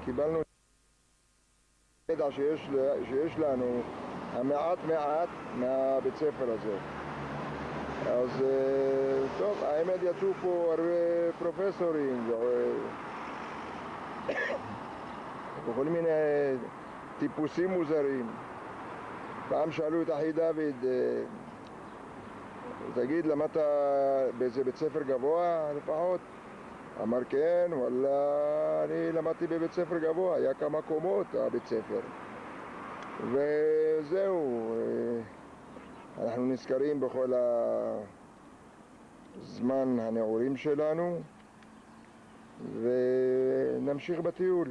קיבלנו ידע שיש לנו המעט מהבית ספר הזה. אז טוב, האמת יצאו פה הרבה פרופסורים וכל מיני טיפוסים מוזרים. פעם שאלו את אחי דוד, תגיד, למדת באיזה בית ספר גבוה לפחות? אמר כן, וואלה, אני למדתי בבית ספר גבוה, היה כמה קומות הבית ספר. וזהו, אנחנו נזכרים בכל הזמן הנעורים שלנו ונמשיך בטיול.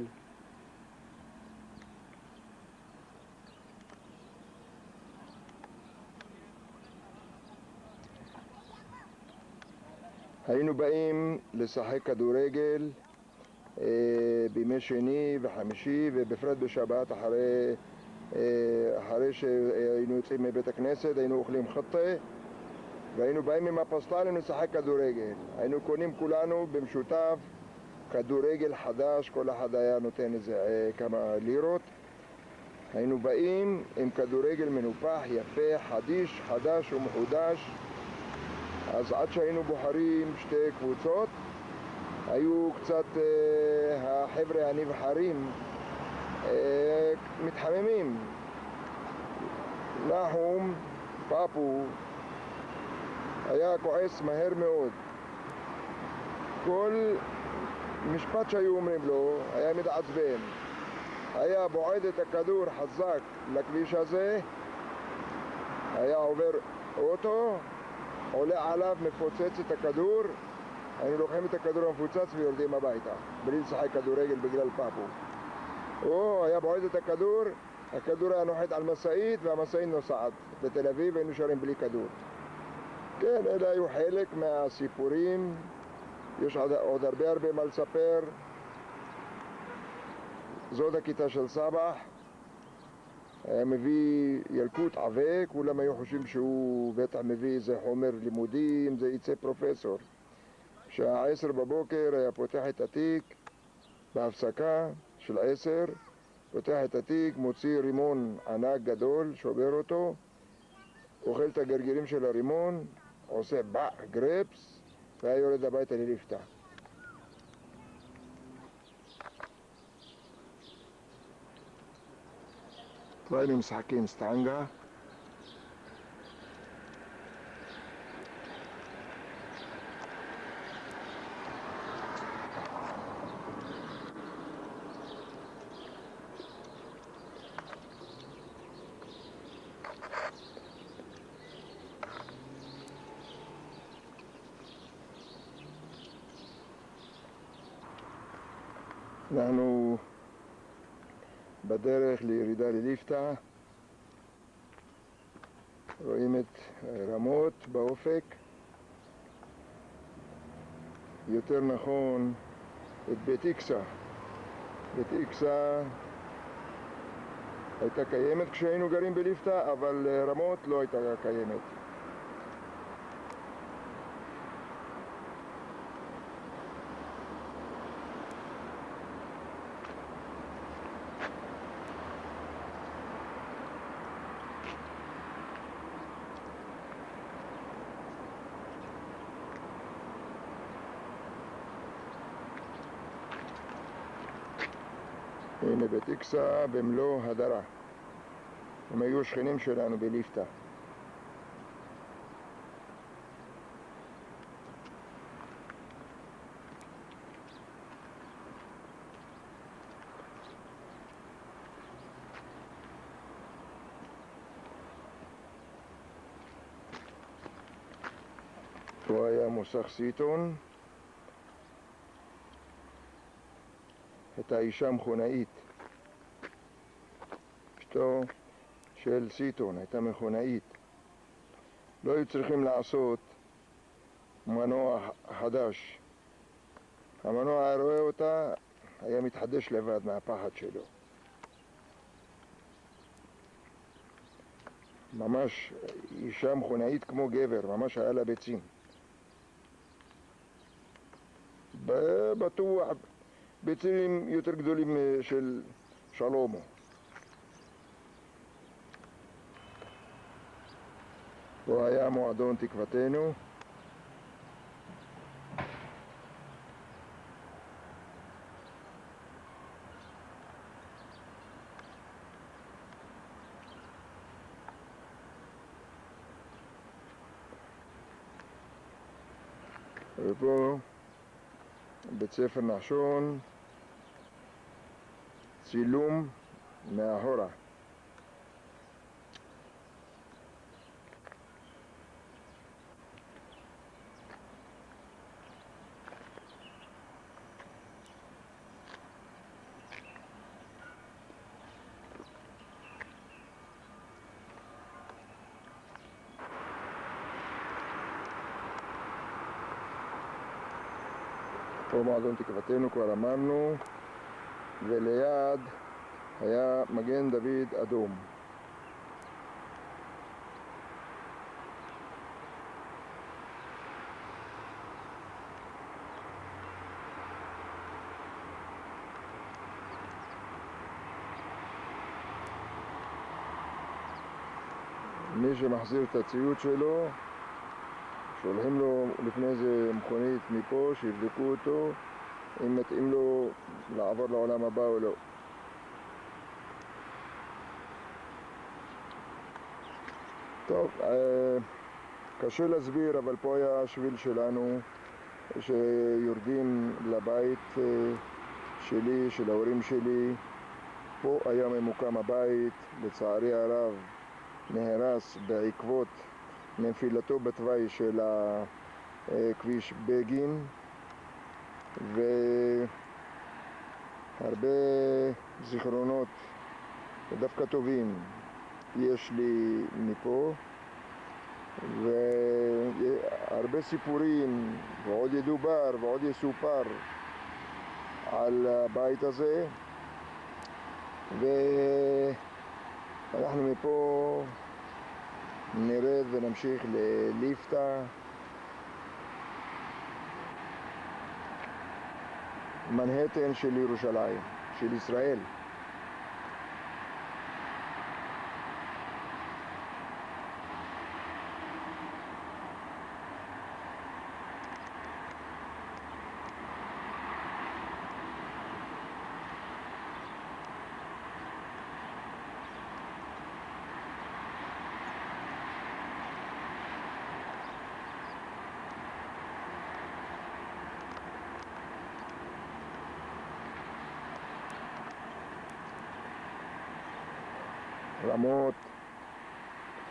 היינו באים לשחק כדורגל בימי שני וחמישי ובפרט בשבת אחרי שהיינו יוצאים מבית הכנסת היינו אוכלים חטא והיינו באים עם הפסטלים לשחק כדורגל. היינו קונים כולנו במשותף כדורגל חדש, כל אחד היה נותן איזה כמה לירות. היינו באים עם כדורגל מנופח, יפה, חדש ומחודש. אז עד שהיינו בוחרים שתי קבוצות, היו קצת החבר'ה הנבחרים מתחממים. נחום, פאפו, היה כועס מהר מאוד. כל משפט שהיו אומרים לו היה מתעצבן. היה בועד את הכדור חזק לכביש הזה, היה עובר אוטו, עולה עליו, מפוצץ את הכדור, היינו לוקחים את הכדור המפוצץ ויורדים הביתה, בלי לשחק כדורגל בגלל פאפו. או היה בועד את הכדור, הכדור היה נוחת על מסעית והמסעית נוסעת. בתל אביב היינו נשארים בלי כדור. כן, אלה היו חלק מהסיפורים, יש עוד הרבה מה לספר. זאת הכיתה של סבח, היה מביא ילקוט עבה, כולם היו חושבים שהוא בטח מביא איזה חומר לימודים, זה יצא פרופסור. בשעה 10 בבוקר היה פותח את התיק בהפסקה של 10, פותח את התיק, מוציא רימון ענק גדול, שובר אותו, אוכל את הגרגירים של הרימון, עושה גרפס, והיה יורד הביתה לליפתא. והיינו משחקים סטנגה. אנחנו בדרך לירידה לליפתא, רואים את רמות באופק, יותר נכון את בית איקסה. בית איקסה הייתה קיימת כשהיינו גרים בליפתא, אבל רמות לא הייתה קיימת. הנה בית איקסה במלוא הדרה. הם היו שכנים שלנו בליפתא. פה היה מוסך סיטון. הייתה אישה מכונאית. אשתו של סיטון הייתה מכונאית. לא היו צריכים לעשות מנוע חדש. המנוע היה רואה אותה, היה מתחדש לבד מהפחד שלו. ממש אישה מכונאית כמו גבר, ממש היה לה ביצים. בטוח ביצים יותר גדולים של שלומו. פה היה מועדון תקוותנו. ופה בית ספר נחשון, צילום מאחורה. פה מועדון תקוותנו כבר אמרנו, וליד היה מגן דוד אדום. מי שמחזיר את הציוד שלו, שולחים לו לפני זה מכונית מפה, שיבדקו אותו אם מתאים לו לעבור לעולם הבא או לא. טוב, קשה להסביר, אבל פה היה השביל שלנו שיורדים לבית שלי, של ההורים שלי. פה היה ממוקם הבית, לצערי הרב נהרס בעקבות נפילתו בתוואי של כביש בגין, והרבה זיכרונות דווקא טובים יש לי מפה, והרבה סיפורים, ועוד ידובר ועוד יסופר על הבית הזה, ואנחנו מפה נרד ונמשיך לליפתא, מנהטן של ירושלים, של ישראל. רמות,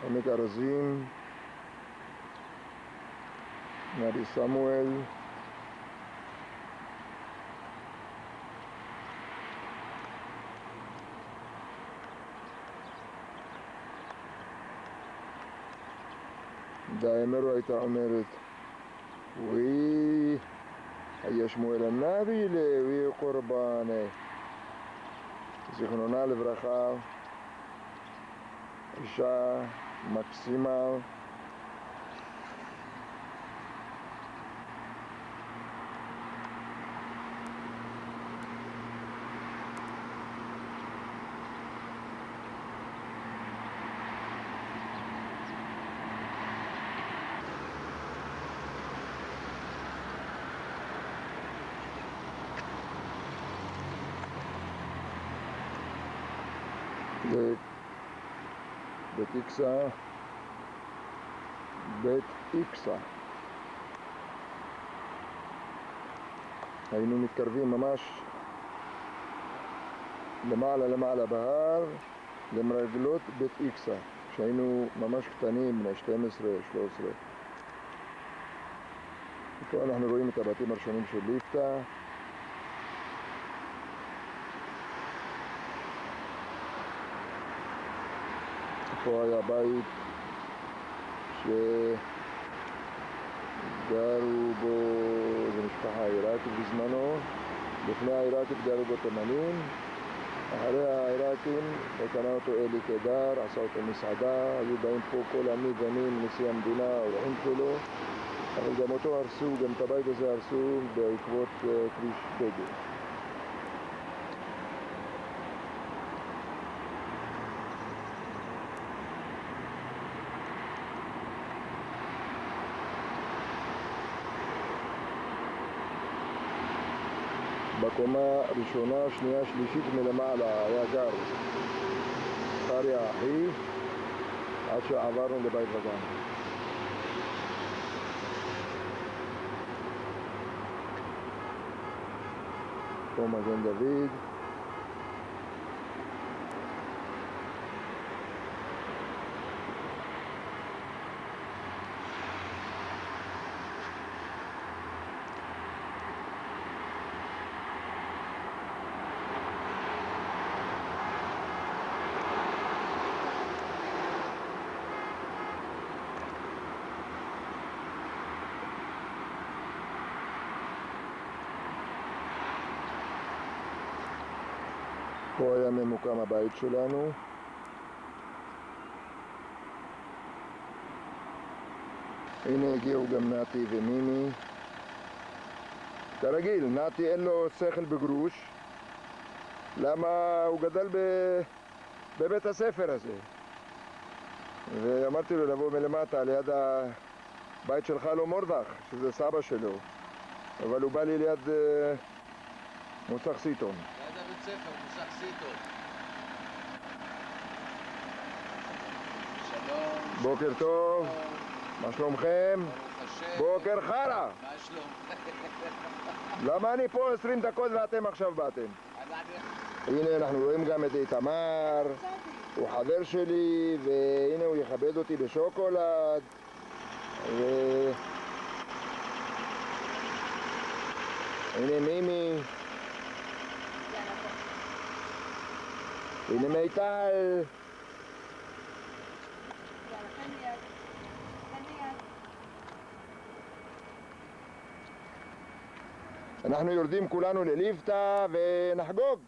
עמק ארזים, נבי סמואל, דאמרו הייתה אומרת, ווי, היה שמואל הנביא לוי קורבני, זיכרונה לברכה, אישה מקסימה, בית איקסה, בית איקסה. היינו מתקרבים ממש למעלה בהר, למרגלות בית איקסה, שהיינו ממש קטנים, בני 12, 13. ופה אנחנו רואים את הבתים הראשונים של ליפתא. פה היה בית שגרו בו, זו משפחה עיראקית בזמנו. לפני העיראקית גרו בו תימנים. אחרי העיראקים קנה אותו אלי קדר, עשה אותו מסעדה. היו באים פה כל המגנים, נשיא המדינה, האורחים שלו. אבל גם אותו הרסו, גם את הבית הזה הרסו בעקבות כביש בגין. בקומה ראשונה, שנייה, שלישית מלמעלה היה גר זכריה אחי עד שעברנו לבית וגן. פה מגן דוד. פה היה ממוקם הבית שלנו. הנה הגיעו גם נתי ומימי. כרגיל, נתי אין לו שכל בגרוש. למה? הוא גדל בבית הספר הזה. ואמרתי לו לבוא מלמטה ליד הבית של חלו מורדך, שזה סבא שלו. אבל הוא בא לי ליד מוסך סיטון. ליד הבית ספר, מוסך סיטון. שלום. בוקר טוב. מה שלומכם? ברוך השם. בוקר חרא. מה שלומכם? למה אני פה 20 דקות ואתם עכשיו באתם? הנה אנחנו רואים גם את איתמר, הוא חבר שלי, והנה הוא יכבד אותי בשוקולד. הנה מימי. הנה מיטל. אנחנו יורדים כולנו לליפתא ונחגוג.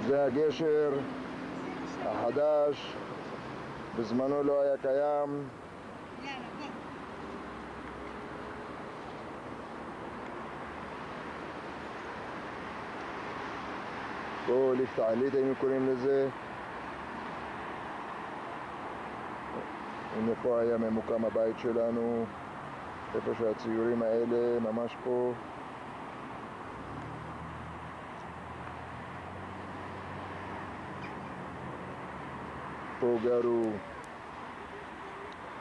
זה הגשר החדש, בזמנו לא היה קיים. פה ליפתא עילית היינו קוראים לזה. הנה פה היה ממוקם הבית שלנו, איפה שהציורים האלה, ממש פה. פה גרו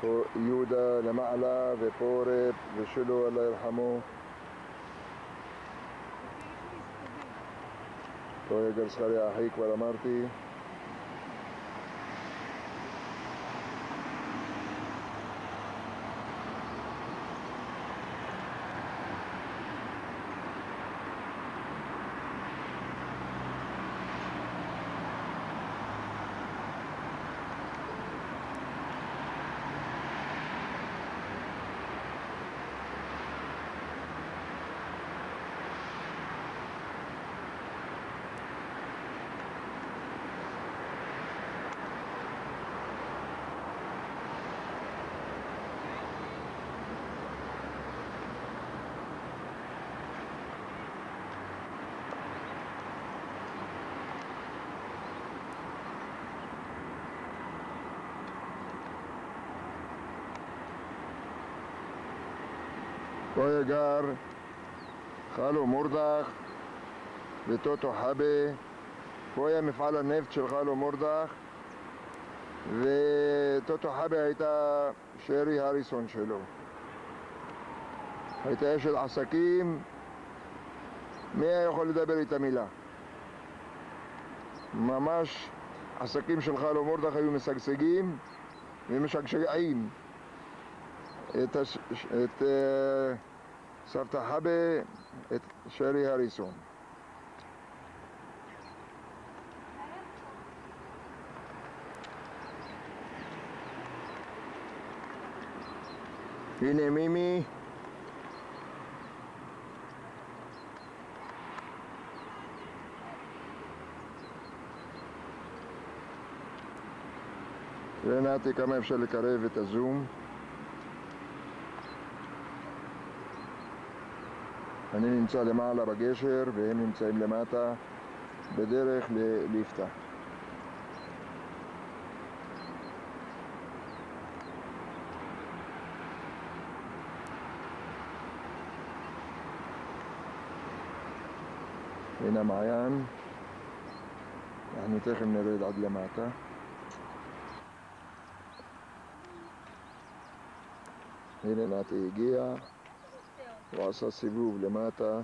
פה יהודה למעלה ופה רב ושלו אללה ירחמו. פה היה גר זכריה אחי, כבר אמרתי. פה היה גר חלו מורדך וטוטו חבה. פה היה מפעל הנפט של חלו מורדך, וטוטו חבה הייתה שרי הריסון שלו. הייתה אשת עסקים, מי היה יכול לדבר איתה מילה? ממש עסקים של חלו מורדך היו משגשגים ומשגשגעים. את סבתא חבה, את שרי הריסון. הנה מימי. ונעתי כמה אפשר לקרב את הזום. אני נמצא למעלה בגשר והם נמצאים למטה בדרך לליפתא. הנה המעיין. אנחנו תכף נרד עד למטה. הנה נתי הגיע, הוא עשה סיבוב למטה.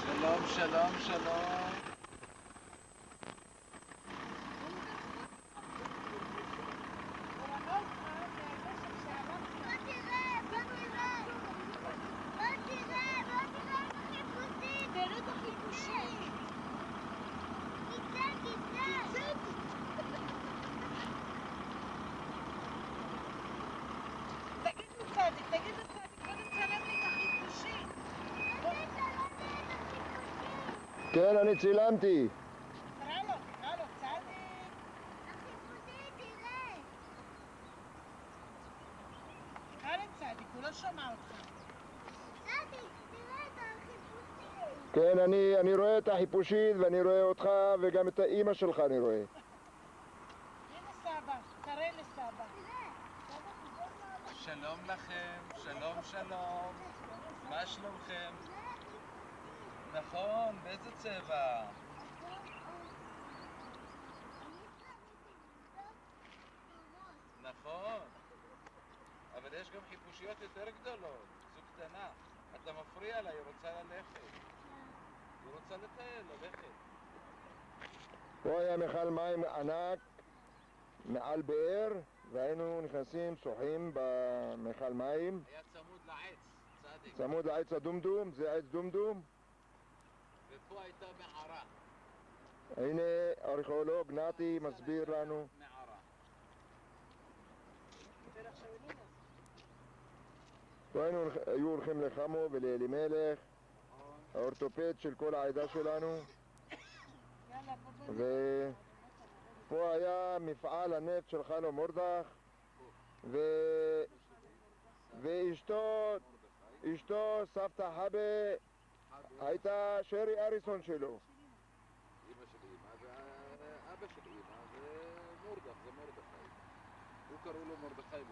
שלום, שלום, שלום. כן, אני צילמתי. תראה לו, צדיק. החיפושי, תראה. תקרא לצדיק, הוא לא שומע אותך. צדיק, תראה את החיפושי. כן, אני רואה את החיפושית ואני רואה אותך וגם את האימא שלך אני רואה. הנה סבא, תראה לסבא. שלום לכם, שלום, שלום. מה שלומכם? נכון, באיזה צבע? נכון. אבל יש גם חיפושיות יותר גדולות. זו קטנה. אתה מפריע לה, היא רוצה ללכת. היא רוצה ללכת. פה היה מכל מים ענק מעל באר והיינו נכנסים, שוחים במכל מים. היה צמוד לעץ, צדיק. צמוד לעץ הדומדום, זה עץ דומדום. ופה הייתה מערה. הנה ארכיאולוג נתי מסביר לנו. מערה. פה היו הולכים לחמו ולאלימלך, האורתופד של כל העדה שלנו. ופה היה מפעל הנפט של חנו מורדך ואשתו סבתא חבה הייתה שרי אריסון שלו. אמא של אמא ואבא של אמא זה מורדך, זה מרדכי. הוא קראו לו מרדכי.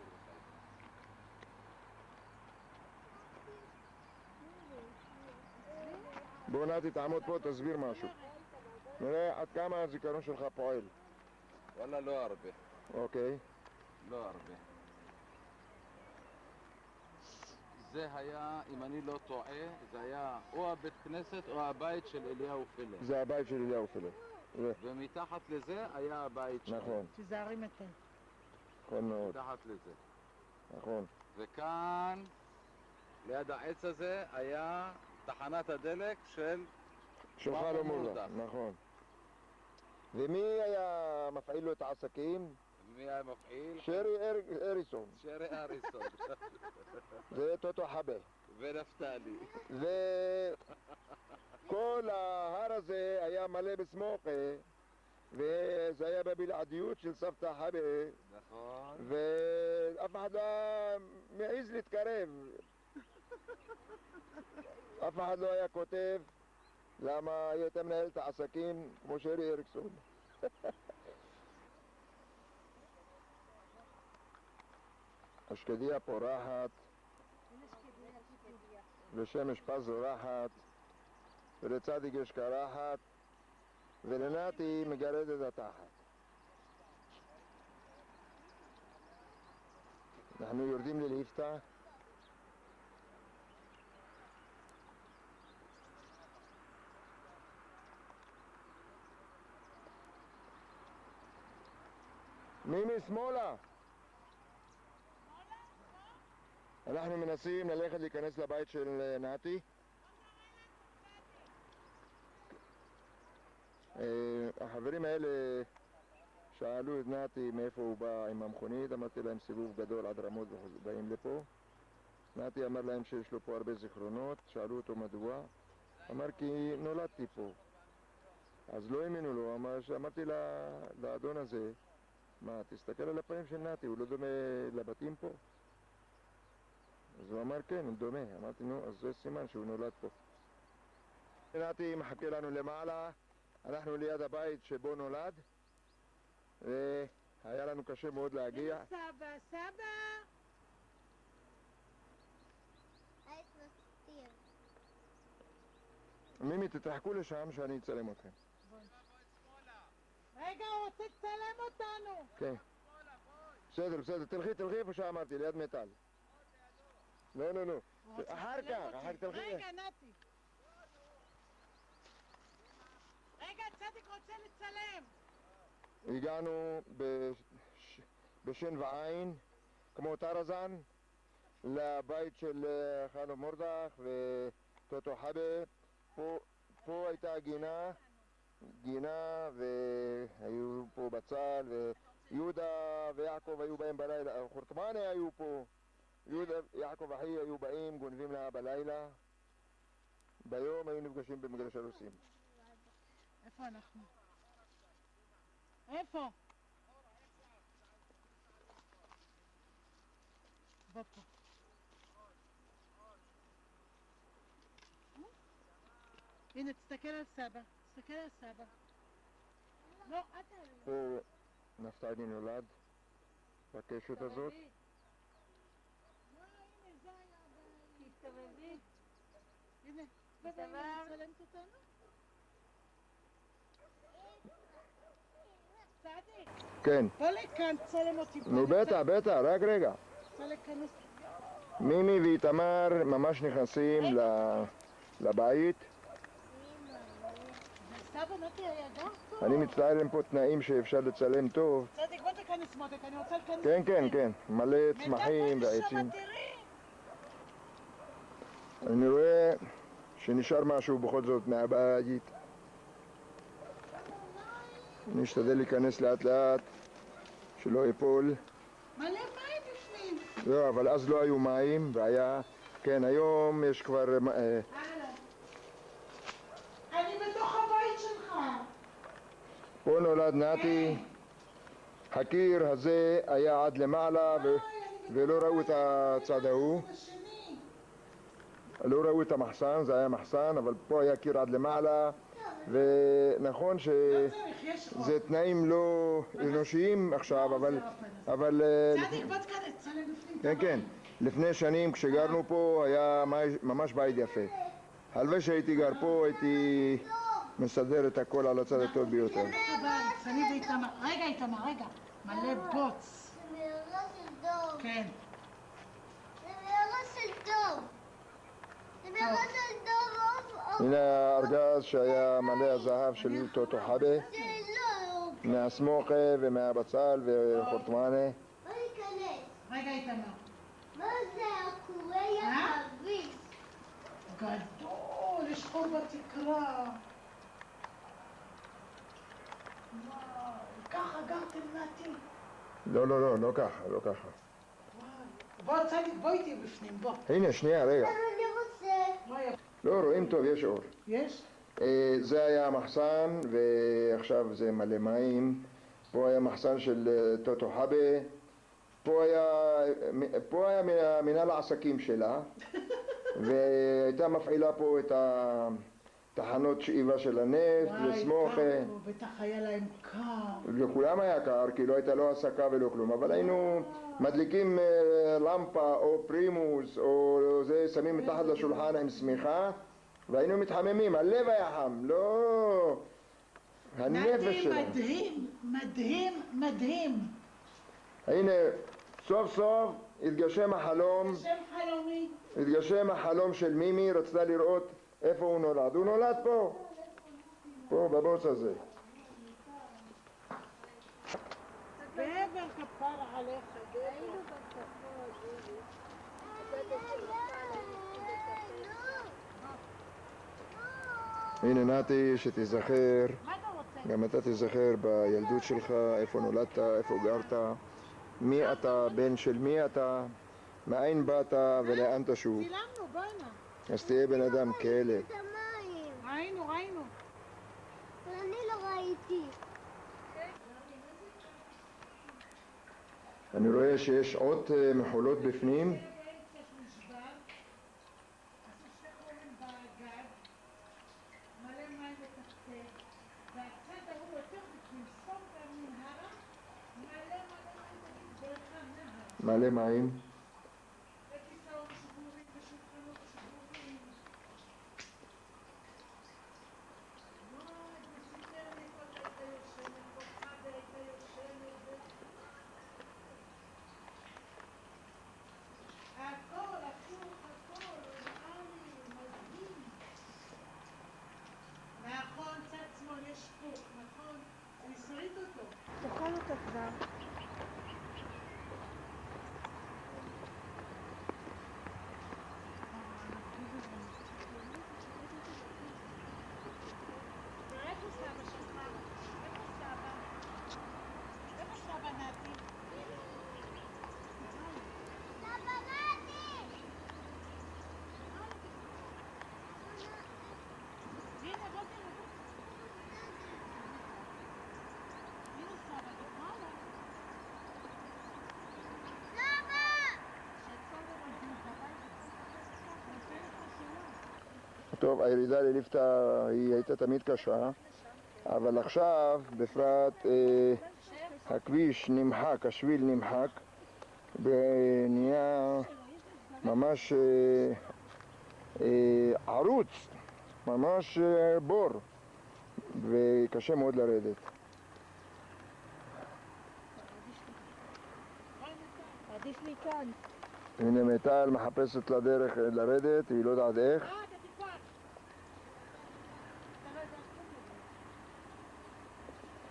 בוא נתי תעמוד פה, תסביר משהו. נראה עד כמה הזיכרון שלך פועל. וואלה, לא הרבה. אוקיי. לא הרבה. זה היה, אם אני לא טועה, זה היה או הבית כנסת או הבית של אליהו פילה. זה הבית של אליהו פילה. ומתחת לזה היה הבית שלו. נכון. תיזהרי מתי. נכון מאוד. מתחת לזה. נכון. וכאן, ליד העץ הזה, היה תחנת הדלק של חנו מורדך. נכון. ומי היה מפעיל לו את העסקים? מי היה מפעיל? שרי אריסון. שרי אריסון. זה טוטו חבה. ונפתלי. וכל ההר הזה היה מלא בסמוכה, וזה היה בבלעדיות של סבתא חבה. נכון. ואף אחד לא מעז להתקרב. אף אחד לא היה כותב למה היא הייתה מנהלת את העסקים כמו שרי אריקסון. השקדיה פורחת ושמש פז זורחת ולצדיק יש קרחת ולנתי מגרדת התחת. אנחנו יורדים לליפתא. מי משמאלה? אנחנו מנסים ללכת להיכנס לבית של נתי. החברים האלה שאלו את נתי מאיפה הוא בא עם המכונית, אמרתי להם סיבוב גדול עד רמות ובאים לפה. נתי אמר להם שיש לו פה הרבה זיכרונות, שאלו אותו מדוע, אמר כי נולדתי פה. אז לא האמינו לו, אמרתי לאדון הזה, מה, תסתכל על הפנים של נתי, הוא לא דומה לבתים פה? אז הוא אמר כן, הוא דומה. אמרתי נו, אז זה סימן שהוא נולד פה. נתי מחכה לנו למעלה, אנחנו ליד הבית שבו נולד, והיה לנו קשה מאוד להגיע. הנה סבא, סבא! מימי, תתרחקו לשם שאני אצלם אתכם. רגע, הוא רוצה לצלם אותנו! כן. בסדר, בסדר, תלכי איפה שאמרתי, ליד מטל. לא, לא, לא. הוא רוצה אחר לצלם כך, אותי. אחר כך תלכי. רגע, נתי. רגע, צדיק רוצה לצלם. הגענו בשן ועין, כמו טרזן, לבית של חנו מורדך וטוטו חבה. פה הייתה גינה, והיו פה בצל, ויהודה ויעקב היו באים בלילה, חורטמני היו פה, יהודה ויעקב אחי היו באים, גונבים לה בלילה. ביום היו נפגשים במגרש הרוסים. איפה אנחנו? איפה? בוא פה. הנה, תסתכל על סבא. תסתכל על סבא. לא, אתה לא. פה נפתלי נולד, בקשת הזאת. לא, הנה, זה היה הבית. תסתובבי. הנה, בבא, הנה, מצלמת אותנו? צדיק, כן. בוא לכאן, צלם אותי. נו בטח, בטח, רק רגע. רוצה להיכנס. מימי ואיתמר ממש נכנסים לבית. סבא נתי היה גר פה? אני מצטער עם פה תנאים שאפשר לצלם טוב. צדיק, בוא תיכנס מותק, אני רוצה להיכנס. כן, כן, כן, מלא צמחים מטפל ועצים. שם, תראי. אני רואה שנשאר משהו בכל זאת מהבית. אני אשתדל להיכנס לאט לאט, שלא ייפול. מלא מים בפנים. לא, אבל אז לא היו מים, והיה... כן, היום יש כבר... הלו. אני בתוך הבית שלך. פה נולד נתי. הקיר הזה היה עד למעלה, ולא ראו את הצד ההוא. השני. לא ראו את המחסן, זה היה מחסן, אבל פה היה קיר עד למעלה, ונכון לא צריך, יש עוד. שזה תנאים לא אנושיים עכשיו, אבל צדיק, בוא תצלם בפנים. כן, כן, לפני שנים כשגרנו פה היה ממש בית יפה. הלוואי שהייתי גר פה, הייתי מסדר את הכל על הצד הטוב ביותר. הבית, אני ואיתמר. רגע, איתמר, רגע. מלא בוץ. זה מערה של דוב. כן. זה מערה של דוב. זה מערה של דוב. הנה הארגז שהיה מלא הזהב של טוטו חבה, זה לא. מהסמוכה ומהבצל וחורטמנה. בוא ניכנס. רגע, איתמר. מה זה הקורי החביב? גדול, יש חור בתקרה. וואו, ככה גרתם נתי. לא, לא, לא, לא ככה, לא ככה. בוא, צדיק, בוא איתי בפנים, בוא. הנה, שנייה, רגע. אני רוצה. בואי. לא, רואים טוב, יש אור. יש? זה היה המחסן, ועכשיו זה מלא מים. פה היה מחסן של טוטו חבה. פה היה מנהל העסקים שלה, והייתה מפעילה פה את התחנות שאיבה של הנפט וסמוכה. וואי, קר, בטח היה להם קר. לכולם היה קר, כי לא הייתה לא הסקה ולא כלום, אבל היינו מדליקים למפה או פרימוס או זה, שמים מתחת לשולחן עם שמיכה, והיינו מתחממים, הלב היה חם, לא הנפש נתי, שלנו. מדהים, מדהים, מדהים. הנה, סוף סוף התגשם החלום, שם חלומי. התגשם החלום של מימי, רצתה לראות איפה הוא נולד. הוא נולד פה, פה בבוץ הזה. גבר כפרה עליך, היינו גבר. בצפון. הנה נתי, שתיזכר, מה אתה רוצה? גם אתה תיזכר בילדות שלך, איפה נולדת, איפה גרת, מי אתה, בן של מי אתה, מאין באת ולאן תשוב. צילמנו, בוא הנה. אז תהיה בן אדם כלב. את המים. ראינו, ראינו. אבל אני לא ראיתי. אני רואה שיש עוד מחולות בפנים. מלא מים לתחתית, מלא מים. וכיסאות שבורים ושולחנות שבורים. וואי, הוא סיפר לי איפה אתה היית יושנת, פה חדה הייתה יושנת, הכל, הפוך, הכל, ריאלי, מדהים. נכון, צד שמאל יש פוך, נכון? אני שריד אותו. תאכל אותה כבר. ואיפה סבא שלך? איפה סבא? איפה סבא נתי? הנה, בוא תראה. הנה סבא, תקרא לו. שסבא מזמין הביתה. נותן לך שלום. טוב, הירידה לליפתא היא הייתה תמיד קשה, אבל עכשיו, בפרט, הכביש נמחק, השביל נמחק, ונהיה ממש ערוץ, ממש בור, וקשה מאוד לרדת. עדיף לי כאן. הנה מיטל מחפשת לה דרך לרדת, היא לא יודעת איך. אתה תקפוץ. אתה לא יודע כלום מזה.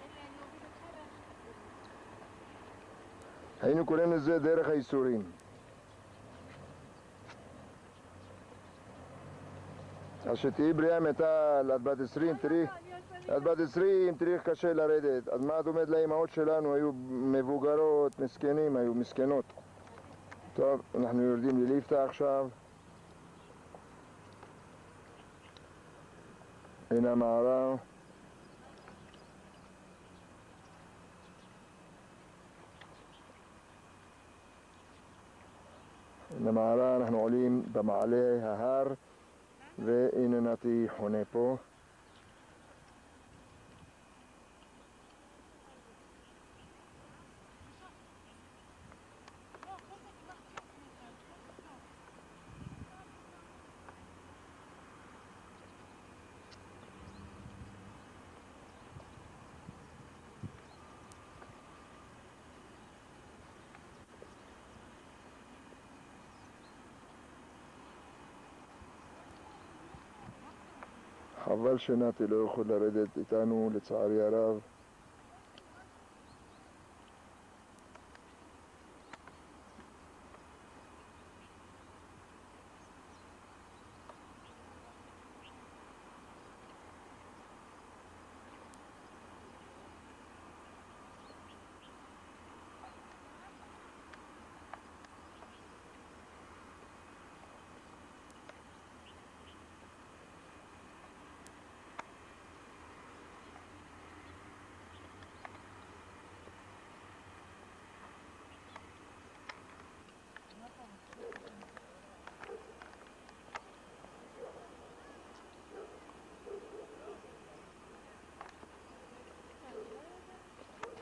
אין לי, אני אוביל אותך ואתה. היינו קוראים לזה דרך הייסורים. אז שתהיי בריאה מיטל, את בת 20, תראי, את בת 20, תראי איך קשה לרדת. אז מה את אומרת לאמהות שלנו? היו מבוגרות, מסכנים, היו מסכנות. טוב, אנחנו יורדים לליפתא עכשיו. הנה המערה. הנה המערה, אנחנו עולים במעלה ההר, והנה נתי חונה פה. חבל שנתי לא יכול לרדת איתנו, לצערי הרב.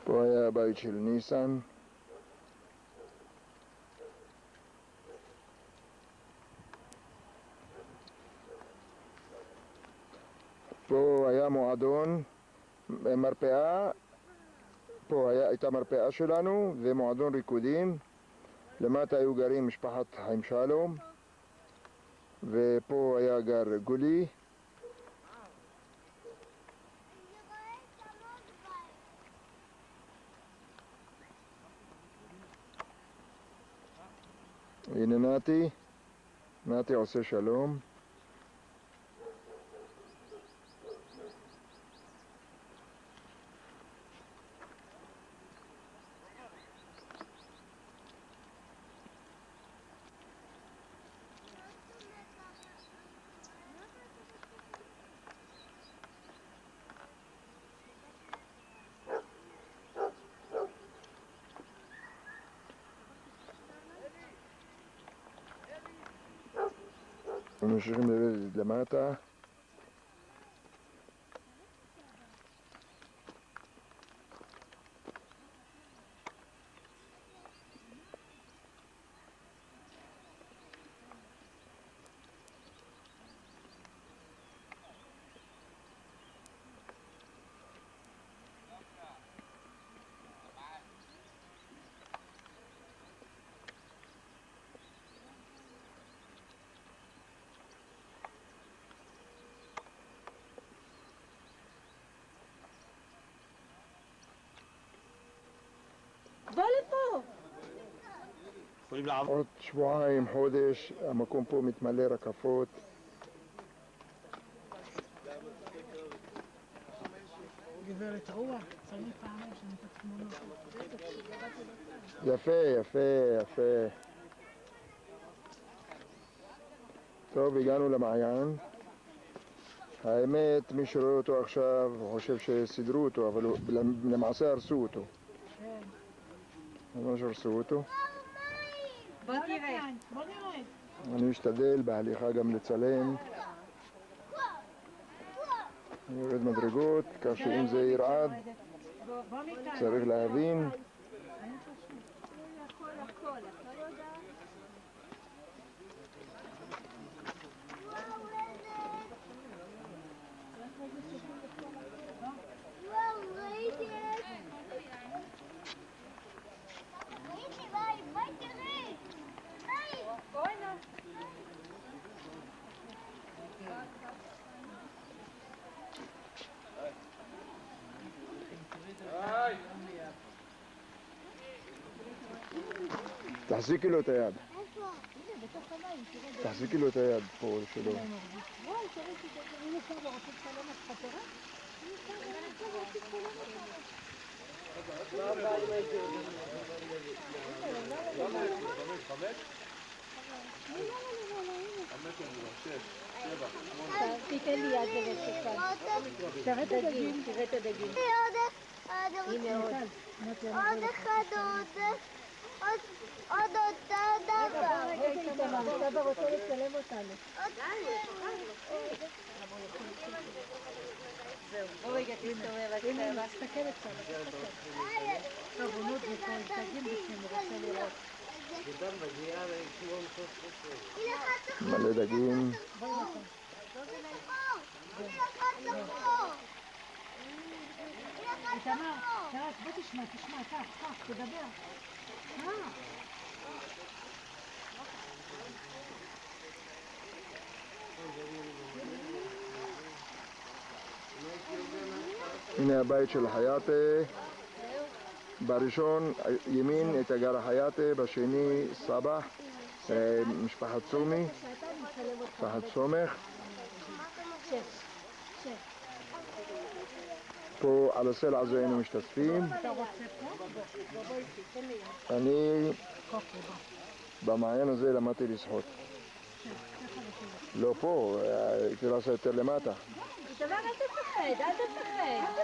פה היה הבית של ניסן. פה היה מועדון, מרפאה, פה הייתה מרפאה שלנו ומועדון ריקודים. למטה היו גרים משפחת חיים שלום, ופה היה גר גולי. הנה נתי, נתי עושה שלום. ממשיכים לרדת למטה. יכולים לעבוד. עוד שבועיים, חודש, המקום פה מתמלא רקפות. גברת רוח, צריך פעם שם את התמונות. יפה, יפה, יפה. טוב, הגענו למעיין. האמת, מי שרואה אותו עכשיו חושב שסידרו אותו, אבל למעשה הרסו אותו. ממש הרסו אותו. בוא נראה. בוא נראה. אני משתדל בהליכה גם לצלם. אני יורד מדרגות, כך שאם זה ירעד, בוא מכאן. צריך להבין. תחזיקי לו את היד. תחזיקי לו את היד פה שלו. תיתן לי יד לבשקה. תראה את הדגים, תראה את הדגים. הנה עוד. עוד אחד, עוד אותה דבר. רגע איתמר, סבא רוצה לצלם אותנו. בוא רגע תסתובב, הנה, מסתכלת שם. טוב, הוא נוד לפה, תגיד בפנים, הוא רוצה לראות. מלא דגים. איתמר, תראה, בוא תשמע, קח, תדבר. הנה הבית של החייטה. בראשון ימין את הגר החייטה, בשני סבח, משפחת סומי, משפחת סומך. פה על הסלע הזה היינו משתתפים. אני במעיין הזה למדתי לשחות. לא פה, הייתי רצה יותר למטה. איתמר, אל תפחד, אל תפחד.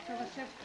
טוב, השב פה.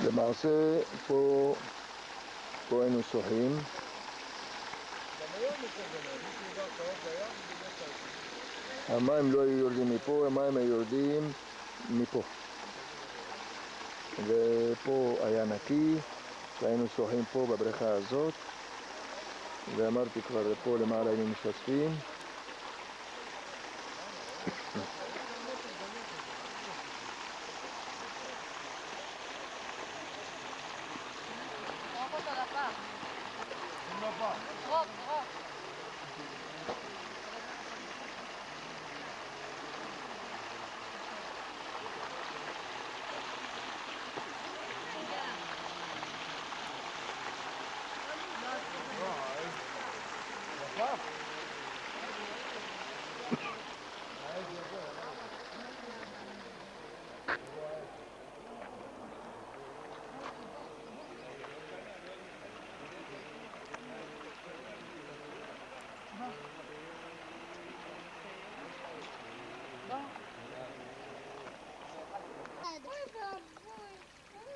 למעשה פה היינו שוחים. המים לא היו יורדים מפה, המים היו יורדים מפה. ופה היה נקי, שהיינו שוחים פה בבריכה הזאת. ואמרתי כבר, פה למעלה היינו משתתפים.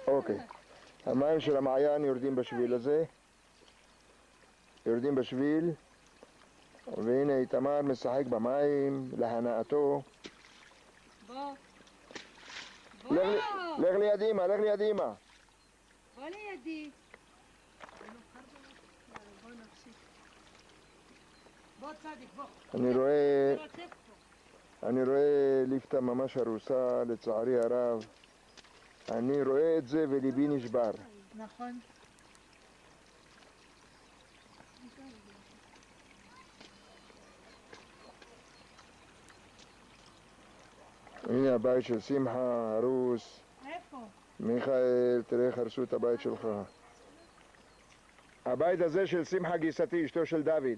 אוקיי, המים של המעיין יורדים בשביל הזה, יורדים בשביל, והנה איתמר משחק במים להנאתו. בוא. לך ליד אמא, לך ליד אמא. בוא לידי. בוא נפסיק. בוא צדיק, בוא. אני רואה ליפתא ממש הרוסה, לצערי הרב. אני רואה את זה וליבי נשבר. נכון. הנה הבית של שמחה, הרוס. איפה? מיכאל, תראה איך הרסו את הבית שלך. הבית הזה של שמחה גיסתי, אשתו של דוד.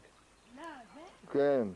לא, זה? כן.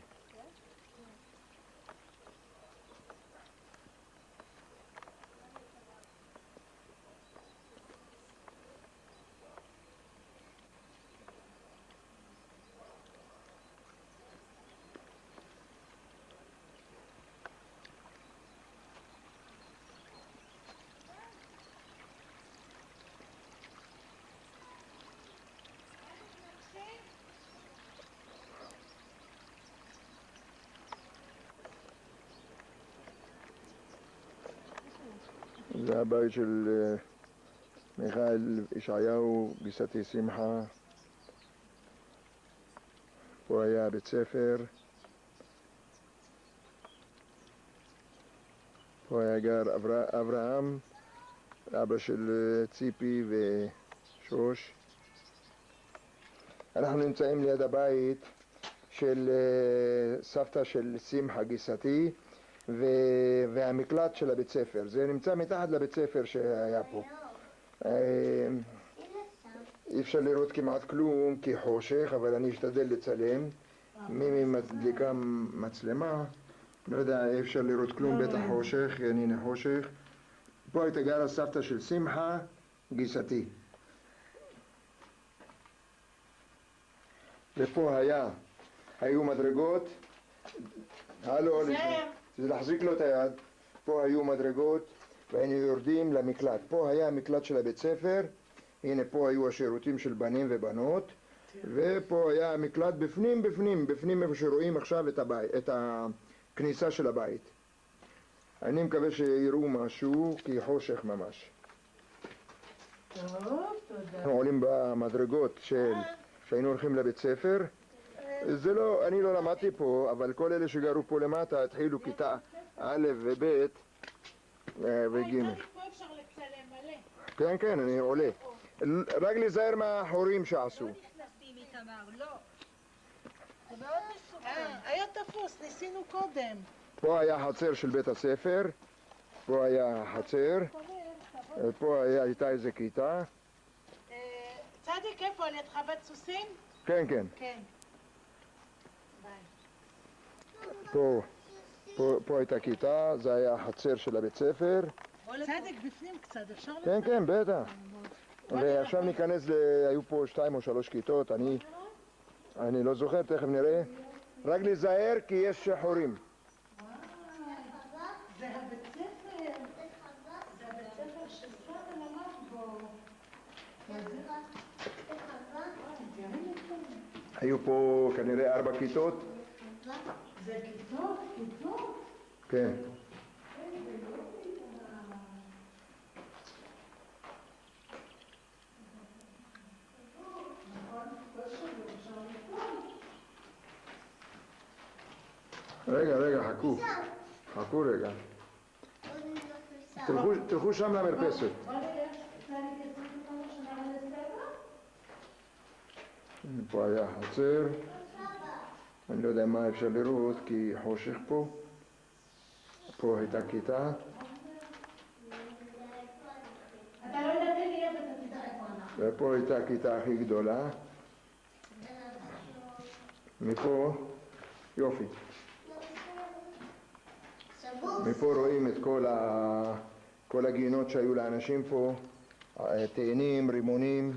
זה הבית של מיכאל ישעיהו, גיסתי שמחה. פה היה בית ספר. פה היה גר אברהם, אבא של ציפי ושוש. אנחנו נמצאים ליד הבית של סבתא של שמחה גיסתי והמקלט של הבית ספר. זה נמצא מתחת לבית ספר שהיה פה. אי אפשר לראות כמעט כלום כי חושך, אבל אני אשתדל לצלם. מימי מדליקה מצלמה, לא יודע, אי אפשר לראות כלום, בטח חושך, הנה חושך. פה הייתה גרה סבתא של שמחה גיסתי. ופה היו מדרגות. הלו, להחזיק לו את היד. פה היו מדרגות והיינו יורדים למקלט. פה היה המקלט של הבית ספר. הנה פה היו השירותים של בנים ובנות. ופה היה המקלט בפנים איפה שרואים עכשיו את הכניסה של הבית. אני מקווה שיראו משהו כי חושך ממש. טוב, תודה. אנחנו עולים במדרגות שהיינו הולכים לבית ספר. זה לא, אני לא למדתי פה, אבל כל אלה שגרו פה למטה התחילו כיתה א' וב' וג'. פה אפשר לצלם מלא. כן, כן, אני עולה. רק להיזהר מהחורים שעשו. לא נכנסים איתמר, לא. זה מאוד מסוכן. היה תפוס, ניסינו קודם. פה היה חצר של בית הספר, פה היה חצר, פה הייתה איזה כיתה. צדיק, איפה? על ידך בת סוסים? כן, כן. כן. פה הייתה כיתה, זה היה החצר של הבית ספר. צדיק, בפנים קצת, אפשר כן, כן, בטח. ועכשיו ניכנס, היו פה 2 או 3 כיתות, אני לא זוכר, תכף נראה. רק להיזהר כי יש חורים. זה הבית ספר. זה הבית ספר שסבא למד בו. היו פה כנראה 4 כיתות. זה כיתות? כן. רגע, חכו רגע. תלכו שם למרפסת. פה היה חצר. אני לא יודע מה אפשר לראות כי חושך פה. פה הייתה כיתה. ופה הייתה הכיתה הכי גדולה. מפה, יופי. מפה רואים את כל הגינות שהיו לאנשים פה, תאנים, רימונים,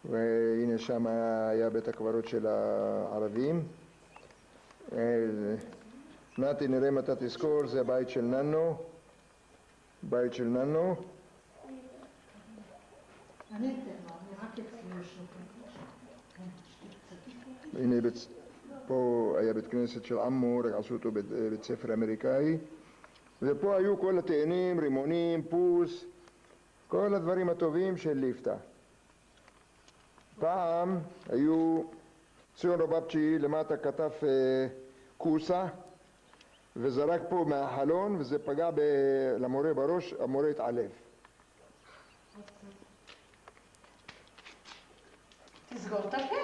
והנה שם היה בית הקברות של הערבים. נתי, נראה אם אתה תזכור, זה הבית של ננו. בית של ננו. הנה פה היה בית כנסת של עמו, רק עשו אותו בית ספר אמריקאי. ופה היו כל התאנים, רימונים, פוס, כל הדברים הטובים של ליפתא. פעם היו, ציון רובבצ'י למטה כתב קוסה וזרק פה מהחלון וזה פגע למורה בראש, המורה התעלב. תסגור את הפה.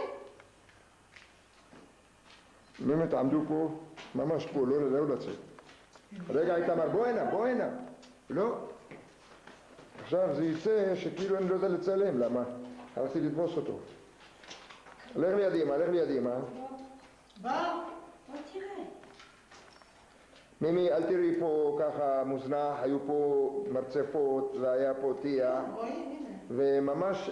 באמת עמדו פה, ממש פה, לא לצאת. רגע, איתמר, בוא הנה. לא. עכשיו זה יצא שכאילו אני לא יודע לצלם, למה? הלכתי לתפוס אותו. לך לידי, מה? בוא תראה. מימי, אל תראי פה ככה מוזנח, היו פה מרצפות והיה פה תייה. רואים, הנה. וממש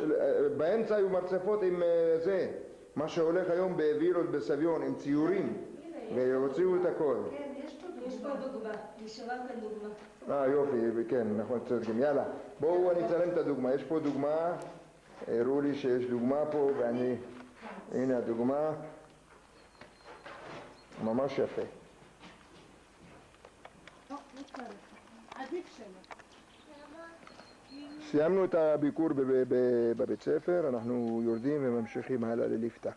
באמצע היו מרצפות עם זה, מה שהולך היום בווילות בסביון, עם ציורים. והוציאו את הכל. כן, יש פה דוגמה. נשארה כאן דוגמה. יופי, כן, נכון, צודקים. יאללה, בואו אני אצלם את הדוגמה. יש פה דוגמה, הראו לי שיש דוגמה פה ואני, הנה הדוגמה. ממש יפה. עדיף שלא. סיימנו את הביקור בבית ספר, אנחנו יורדים וממשיכים הלאה לליפתא.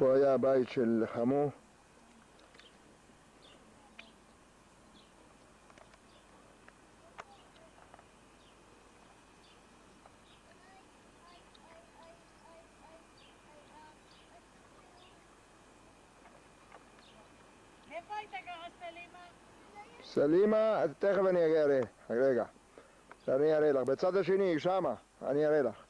פה היה הבית של חמו. איפה היית גרה סלימה? סלימה, תכף אני אראה, רגע. אני אראה לך, בצד השני, שמה, אני אראה לך.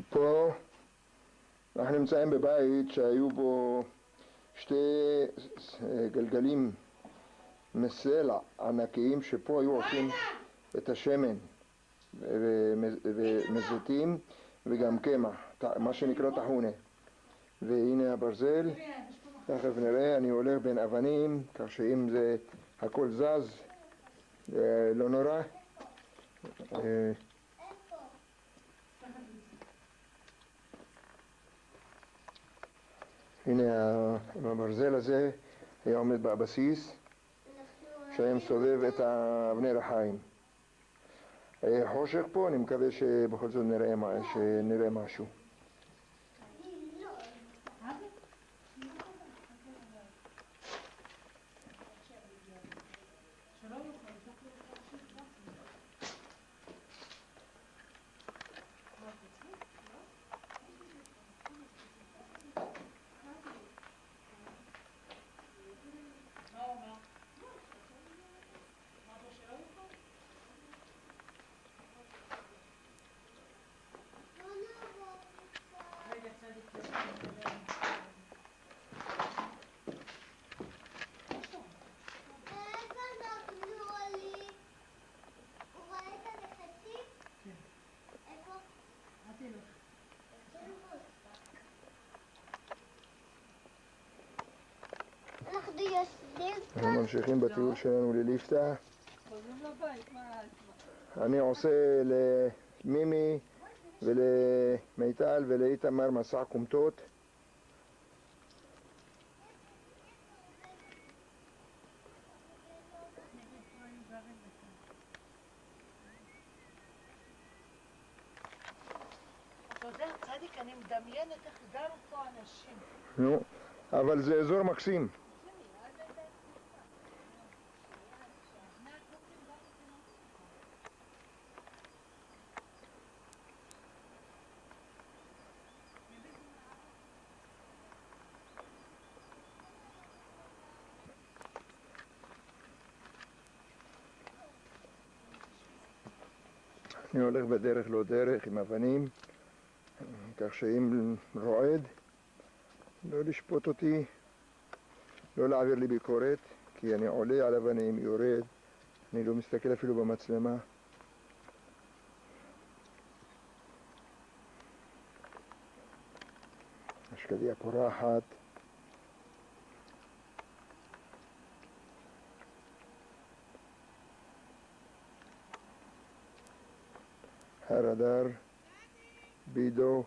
פה אנחנו נמצאים בבית שהיו בו שתי גלגלים מסלע ענקיים שפה היו עושים את השמן ומזיתים וגם קמח, מה שנקרא טחונה. והנה הברזל, תכף נראה, אני הולך בין אבנים כך שאם זה הכל זז לא נורא. הנה הברזל הזה היה עומד בבסיס שהיה מסובב את אבני רחיים. חושך פה, אני מקווה שבכל זאת נראה משהו. אנחנו ממשיכים בטיול שלנו לליפתא. אני עושה למימי ולמיטל ולאיתמר מסע קומטות. צדיק, אני מדמיינת איך גרו פה אנשים. נו, אבל זה אזור מקסים. אני הולך בדרך לא דרך עם אבנים, כך שאם רועד, לא לשפוט אותי, לא להעביר לי ביקורת, כי אני עולה על אבנים, יורד, אני לא מסתכל אפילו במצלמה. השקדיה פורחת. הר אדר, בידו,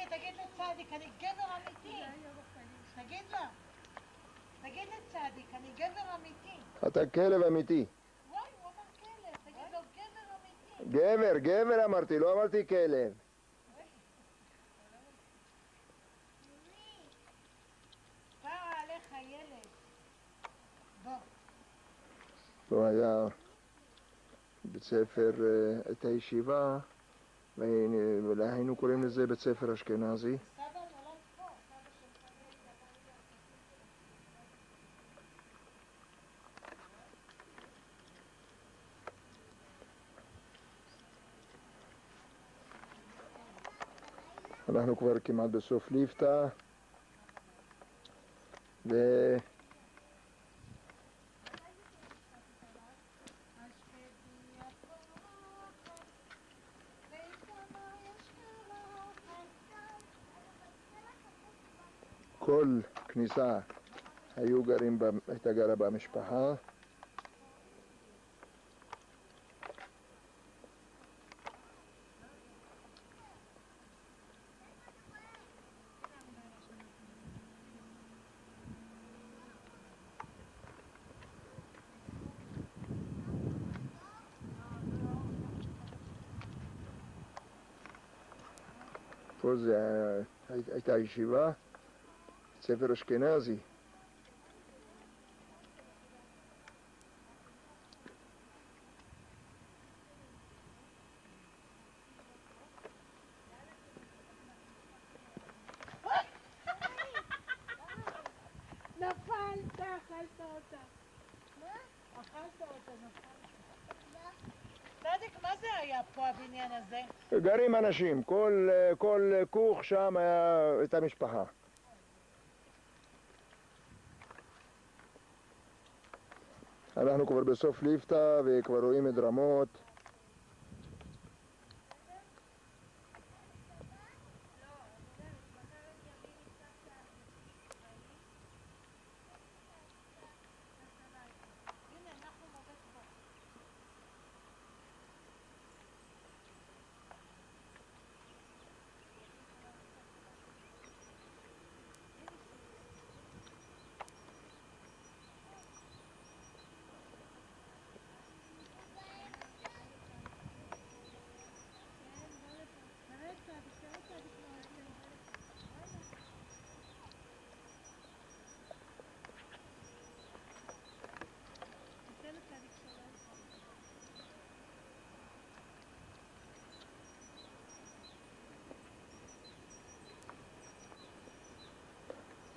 תגיד לצדיק, אני גבר אמיתי. תגיד לו. תגיד לצדיק, אני גבר אמיתי. אתה כלב אמיתי. וואי, הוא אמר כלב. תגיד לו, גבר אמיתי. גבר אמרתי, לא אמרתי כלב. בא עליך ילד. בוא. פה היה בית ספר, את הישיבה, והיינו קוראים לזה בית ספר אשכנזי. סבא נולד פה. סבא שלך אנחנו כבר כמעט בסוף ליפתא, כל כניסה הייתה גרה במשפחה. פה הייתה ישיבה, ספר אשכנזי. נפלת, אכלת אותה. אכלת אותה, נפלת. צדיק, מה זה היה פה הבניין הזה? גרים אנשים, כל כוך שם הייתה משפחה. אנחנו כבר בסוף ליפתא וכבר רואים את רמות.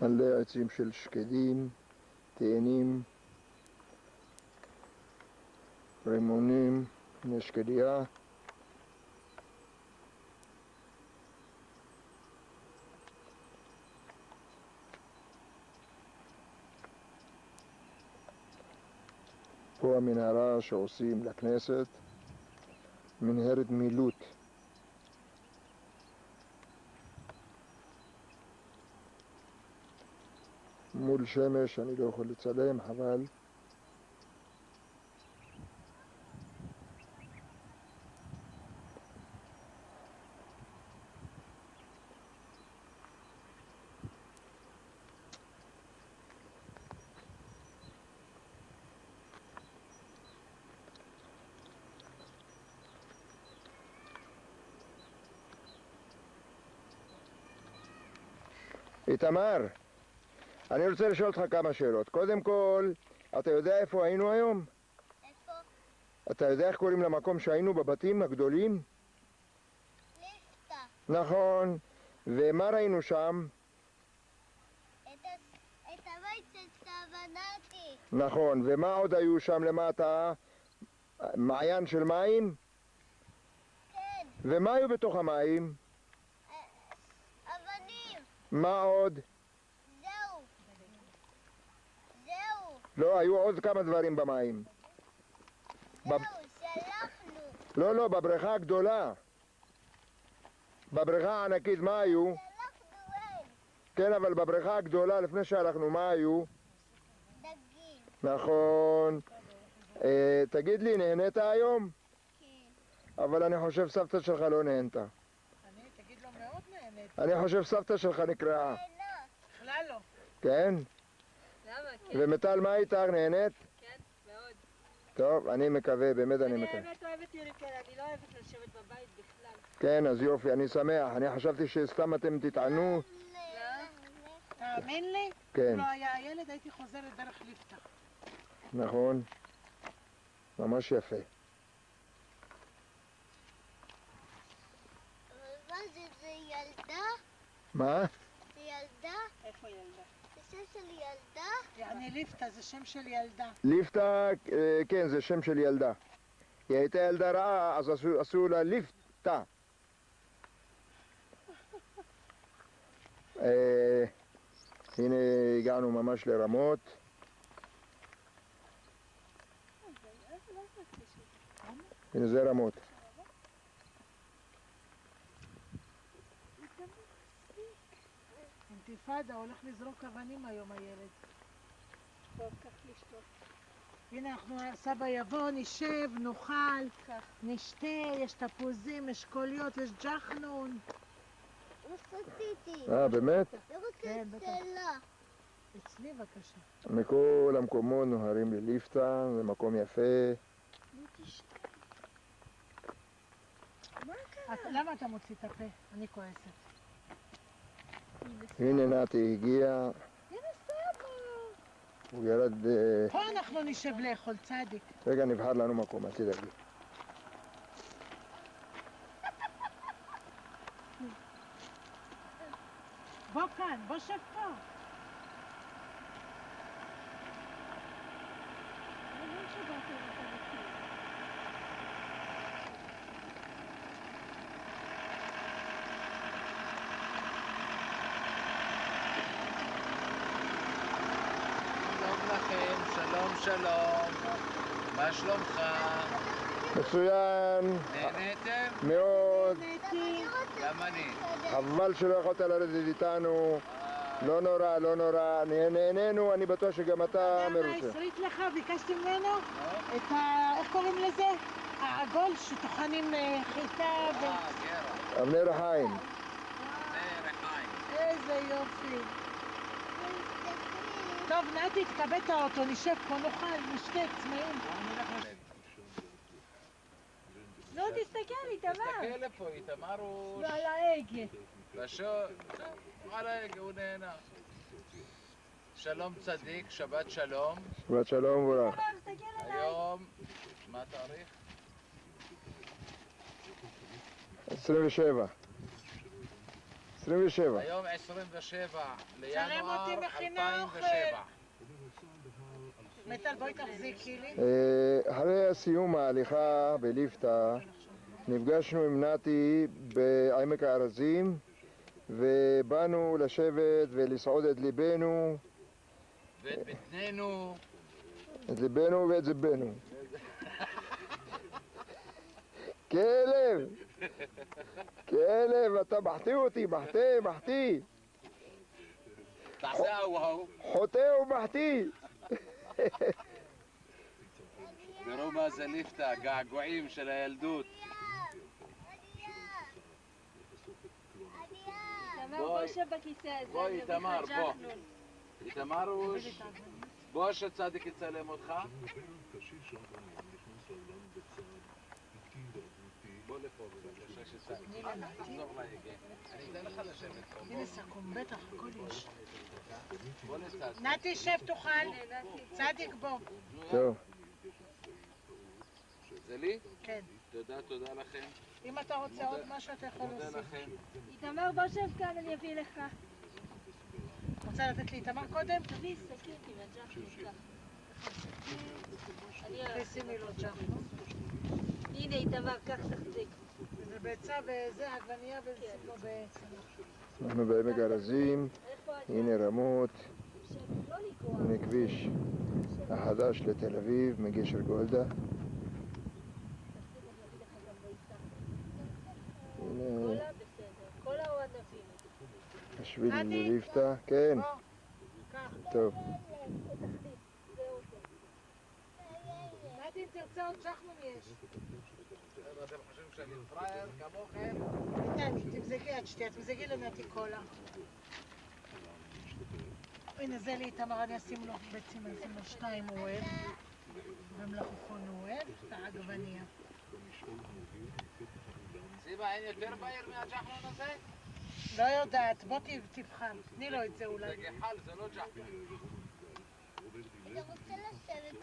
מלא עצים של שקדים, תאנים, רימונים, נשקדיה. פה המנהרה שעושים לכנסת, מנהרת מילוט. מול שמש, אני לא יכול לצלם, חבל. איתמר, אני רוצה לשאול אותך כמה שאלות. קודם כל, אתה יודע איפה היינו היום? איפה? אתה יודע איך קוראים למקום שהיינו בבתים הגדולים? ליפתא. נכון. ומה ראינו שם? את הבית של סבא נתי. נכון. ומה עוד היו שם למטה? מעיין של מים? כן. ומה היו בתוך המים? אבנים. מה עוד? זהו. זהו. לא, היו עוד כמה דברים במים. זהו, שלחנו. לא, לא, בבריכה הגדולה. בבריכה הענקית מה היו? שלחנו אין. כן, אבל בבריכה הגדולה לפני שהלכנו מה היו? דגים. נכון. תגיד לי, נהנית היום? כן. אבל אני חושב סבתא שלך לא נהנתה. אני, תגיד לו, מאוד נהנית. אני חושב סבתא שלך נקרעה. נהנה. בכלל לא. כן? למה? כן, ומטל, מה איתך? נהנית? כן, מאוד. טוב, אני מקווה, באמת אני אני מקווה. באמת אוהבת יריקה, אני לא אוהבת לשבת בבית בכלל. כן, אז יופי, אני שמח. אני חשבתי שסתם אתם תטענו. תאמין לי, כן, אם לא היה הילד הייתי חוזרת דרך ליפתא. נכון. ממש יפה. אבל מה זה ילדה? מה? זה ילדה? איפה ילדה? זה שם של ילדה? יעני ליפתא זה שם של ילדה. ליפתא, כן, זה שם של ילדה. היא הייתה ילדה רעה, אז עשו לה ליפתא. הנה הגענו ממש לרמות. הנה זה רמות. אינתיפאדה, הולך לזרוק אבנים היום הילד. טוב, כך לשתות. הנה אנחנו, סבא יבוא, נשב, נאכל, נשתה, יש תפוזים, אשכוליות, יש ג'חנון. לא שתיתי. באמת? לא רוצה כן, בטח. שאלה. אצלי בבקשה. מכל המקומות נוהרים לליפתא, זה מקום יפה. למה אתה מוציא את הפה? אני כועסת. הנה נתי הגיע, הנה סבא. הוא ירד... פה אנחנו נשב לאכול, צדיק. רגע, נבחר לנו מקום, אל תדאגי. בוא כאן, בוא שב פה. שלום לכם, שלום שלום. מה שלומך? מצוין, נהניתם? מאוד. גם אני. חבל שלא יכולת לרדת איתנו. לא נורא, לא נורא. נהנינו, אני בטוח שגם אתה אתה יודע מה מרוצה. הסריט לך? ביקשתי ממנו את ה... איך קוראים לזה? העגול שטוחנים חיטה ו... גרה. אבנר החיים. זה רחיים. איזה יופי. טוב, נתי, תקבל את האוטו, נשב פה, נאכל, נשתה, צמאים. לא, תסתכל, איתמר. תסתכל לפה, איתמר הוא... לא, על ההגה. על ההגה, הוא נהנה. שלום צדיק, שבת שלום. שבת שלום וברך. איתמר, תסתכל עליי. היום, מה התאריך? 27. 27. היום 27 צלם לינואר אותי מכינה אוכל. 2007. מטל, בואי תחזיקי לי. אחרי סיום ההליכה בליפתא נפגשנו עם נתי בעמק הארזים ובאנו לשבת ולסעוד את ליבנו, ואת בטננו. את ליבנו ואת זבנו. כלב! כלב, אתה מחטיא אותי, מחטיא. תעשה אהו. חוטא ומחטיא. תראו מה זה ליפתא, געגועים של הילדות. תמר, בוא שב בכיסא הזה. בואי, אני אביא תמר, לך בוא. ג'חנון. איתמר רוש, בוא שצדיק יצלם אותך. בוא לפה בבקשה שצדיק. תחזור להגה. אני אתן לך לשבת פה. הנה סכו"ם, בטח, הכל יש. בוא לצד. נתי, שב תאכל. צדיק בוא. טוב. זה לי? כן. תודה לכם. אם אתה רוצה עוד משהו, אתה יכול תודה להוסיף. לכם. איתמר, בוא שב כאן, אני אביא לך. רוצה לתת לי איתמר קודם? תביא שקית עם הג'חנון, קח. תשימי לו ג'חנון. הנה, איתמר, קח, תחזיק. זה ביצה וזה עגבנייה וזה פה בעצם. אנחנו בעמק ארזים, איפה אתה? הנה רמות, שב, לא לקרוא. הנה כביש החדש לתל אביב, מגשר גולדה. הנה קולה בסדר. קולה או ענבים? השביל נתי? לליפתא, כן, בוא, קח. טוב. נתי, אם תרצה עוד ג'חנון יש. אתם חושבים שאני פראייר כמוכם? תמזגי עד שתייה, תמזגי לנתי קולה. הנה זה לאיתמר, אני אשים לו ביצים, אני אשים לו 2 הוא אוהב. ומלפפון הוא אוהב, את העגבנייה. סיבה, אין יותר בהיר מהג'חנון הזה? לא יודעת, בוא תבחן. תני לו את זה אולי. זה גחל, זה לא ג'חנון. אתה רוצה לשבת